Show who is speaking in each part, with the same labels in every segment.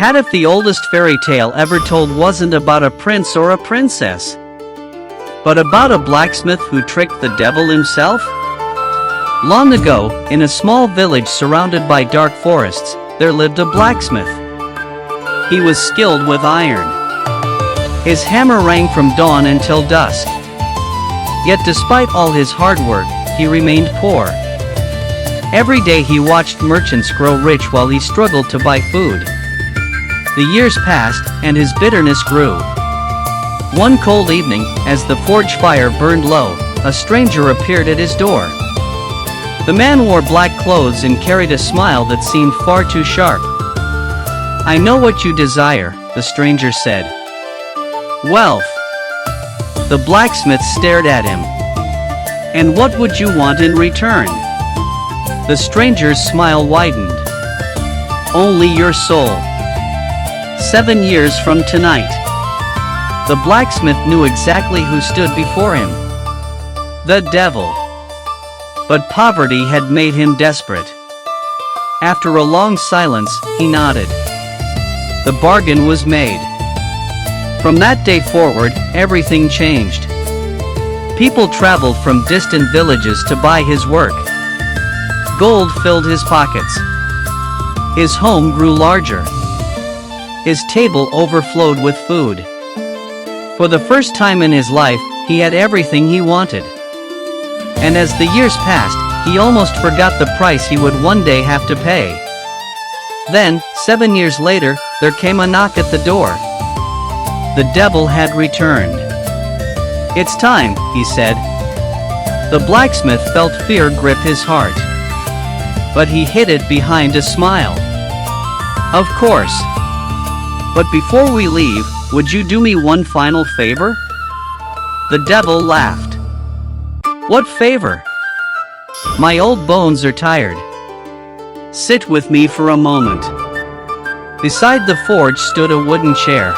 Speaker 1: Had if the oldest fairy tale ever told wasn't about a prince or a princess, but about a blacksmith who tricked the devil himself? Long ago, in a small village surrounded by dark forests, there lived a blacksmith. He was skilled with iron. His hammer rang from dawn until dusk. Yet despite all his hard work, he remained poor. Every day he watched merchants grow rich while he struggled to buy food. The years passed, and his bitterness grew. One cold evening, as the forge fire burned low, a stranger appeared at his door. The man wore black clothes and carried a smile that seemed far too sharp. "I know what you desire," the stranger said. "Wealth." The blacksmith stared at him. "And what would you want in return?" The stranger's smile widened. "Only your soul. 7 years from tonight." The blacksmith knew exactly who stood before him. The devil. But poverty had made him desperate. After a long silence, he nodded. The bargain was made. From that day forward, everything changed. People traveled from distant villages to buy his work. Gold filled his pockets. His home grew larger. His table overflowed with food. For the first time in his life, he had everything he wanted. And as the years passed, he almost forgot the price he would one day have to pay. Then, 7 years later, there came a knock at the door. The devil had returned. "It's time," he said. The blacksmith felt fear grip his heart. But he hid it behind a smile. "Of course. But before we leave, would you do me one final favor?" The devil laughed. "What favor?" "My old bones are tired. Sit with me for a moment." Beside the forge stood a wooden chair.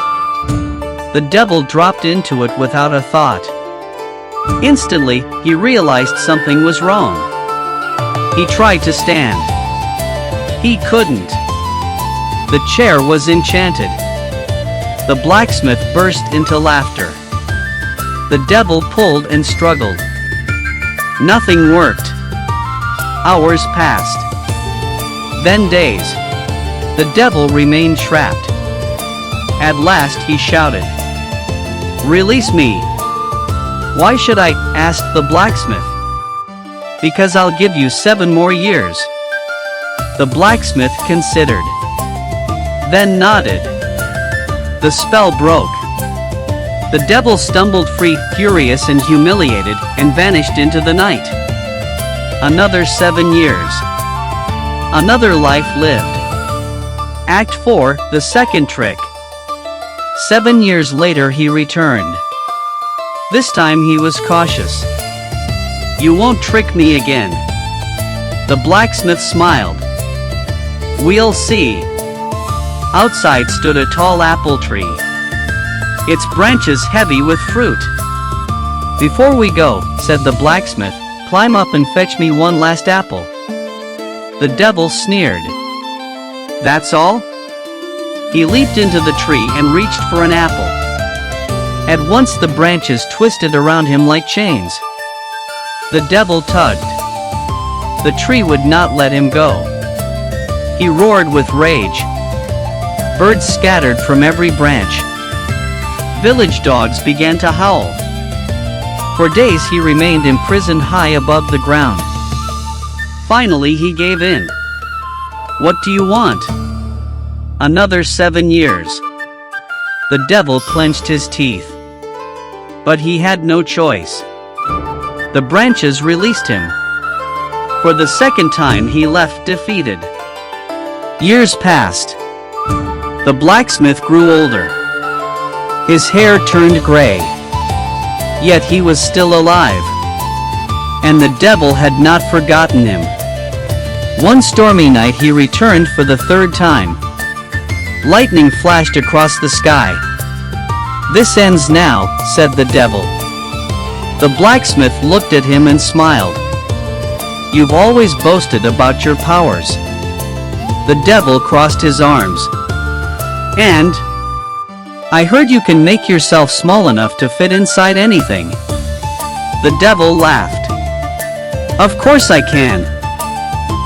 Speaker 1: The devil dropped into it without a thought. Instantly, he realized something was wrong. He tried to stand. He couldn't. The chair was enchanted. The blacksmith burst into laughter. The devil pulled and struggled. Nothing worked. Hours passed. Then days. The devil remained trapped. At last he shouted, "Release me!" "Why should I?" asked the blacksmith. "Because I'll give you 7 more years." The blacksmith considered. Then nodded. The spell broke. The devil stumbled free, furious and humiliated, and vanished into the night. Another 7 years. Another life lived. Act 4, the second trick. 7 years later he returned. This time he was cautious. "You won't trick me again." The blacksmith smiled. "We'll see." Outside stood a tall apple tree, its branches heavy with fruit. "Before we go," said the blacksmith, "climb up and fetch me one last apple." The devil sneered. "That's all?" He leaped into the tree and reached for an apple. At once the branches twisted around him like chains. The devil tugged. The tree would not let him go. He roared with rage. Birds scattered from every branch. Village dogs began to howl. For days he remained imprisoned high above the ground. Finally he gave in. "What do you want?" "Another 7 years." The devil clenched his teeth. But he had no choice. The branches released him. For the second time he left defeated. Years passed. The blacksmith grew older. His hair turned gray. Yet he was still alive. And the devil had not forgotten him. One stormy night he returned for the 3rd time. Lightning flashed across the sky. "This ends now," said the devil. The blacksmith looked at him and smiled. "You've always boasted about your powers." The devil crossed his arms. And I heard you can make yourself small enough to fit inside anything. The devil laughed. Of course I can.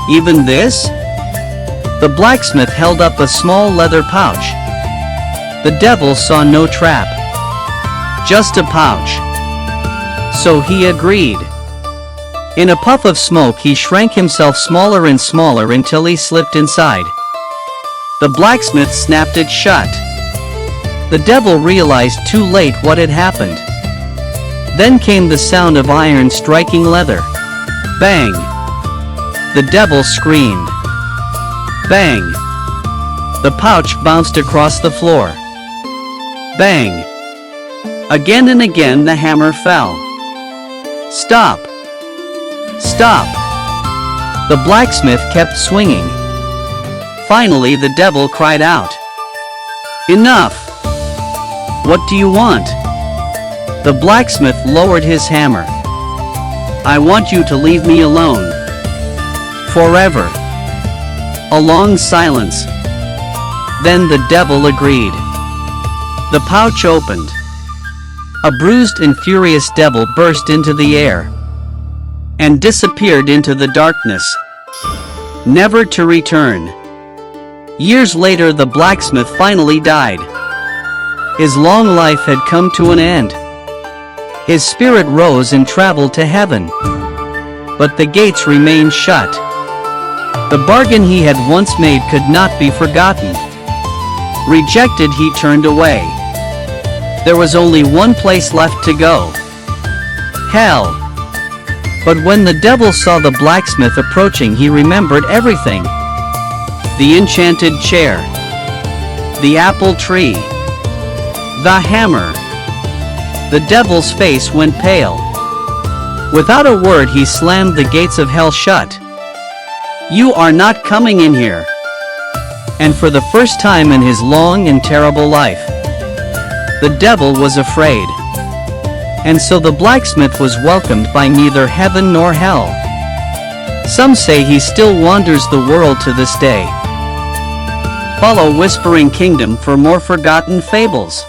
Speaker 1: Even this? The blacksmith held up a small leather pouch. The devil saw no trap. Just a pouch. So he agreed. In a puff of smoke he shrank himself smaller and smaller until he slipped inside. The blacksmith snapped it shut. The devil realized too late what had happened. Then came the sound of iron striking leather. Bang! The devil screamed. Bang! The pouch bounced across the floor. Bang! Again and again the hammer fell. Stop! Stop! The blacksmith kept swinging. Finally the devil cried out. Enough! What do you want? The blacksmith lowered his hammer. I want you to leave me alone. Forever. A long silence. Then the devil agreed. The pouch opened. A bruised and furious devil burst into the air and disappeared into the darkness, never to return. Years later the blacksmith finally died. His long life had come to an end. His spirit rose and traveled to heaven. But the gates remained shut. The bargain he had once made could not be forgotten. Rejected, he turned away. There was only one place left to go. Hell. But when the devil saw the blacksmith approaching, he remembered everything. The enchanted chair. The apple tree. The hammer. The devil's face went pale. Without a word he slammed the gates of hell shut. You are not coming in here. And for the first time in his long and terrible life, the devil was afraid. And so the blacksmith was welcomed by neither heaven nor hell. Some say he still wanders the world to this day. Follow Whispering Kingdom for more forgotten fables.